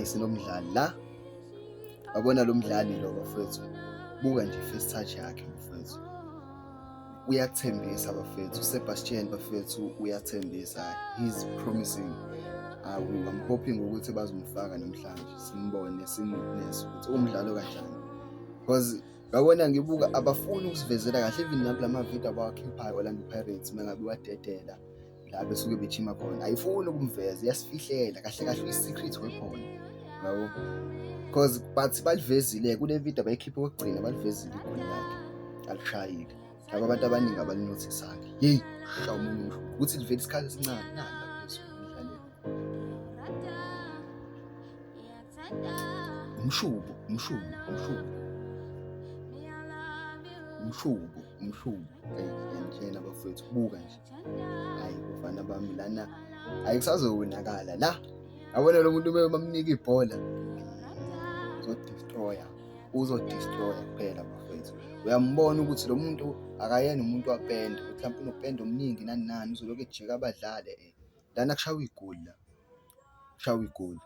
sinomdlali la. Wabona lo mdlali lo bafethu, buka nje i-first touch yakhe bafethu. Uyathembisa bafethu, uSebastian bafethu uyathembisa. He's promising. I'm hoping ukuthi bazomfaka namhlanje simbone simu-witness ukuthi umdlalo kanjani. Because ngabona ngibuka abafuni ukusivezela kahle even nakulama video abawakhiphayo Orlando Pirates mengabe wadedela la besuke bejima khona. Ayifuni ukumveza, iyasifihlela kahle kahle i-secret weapon. Yabo. Because bathi balivezile kule video abayikhipha kokugcina balivezile igoli lakhe. Alishayile. Laba abantu abaningi abalinothisa-ke. Hey, shawu umuntu ukuthi livele isikhathi esincane nala phezulu emdlalweni. Umshubo. Ngiyantshela bafethu buka nje. Hayi bafana bami lana ayikusazowinakala la. Yabona lo muntu bamnika ibhola. Uzodestroya kuphela bafethu. Uyambona ukuthi lo muntu akayena umuntu wapenda. Mhlawumbe unopenda omningi nani uzoloku ejika abadlale. Lana kushawa igoli la. Kushawa igoli.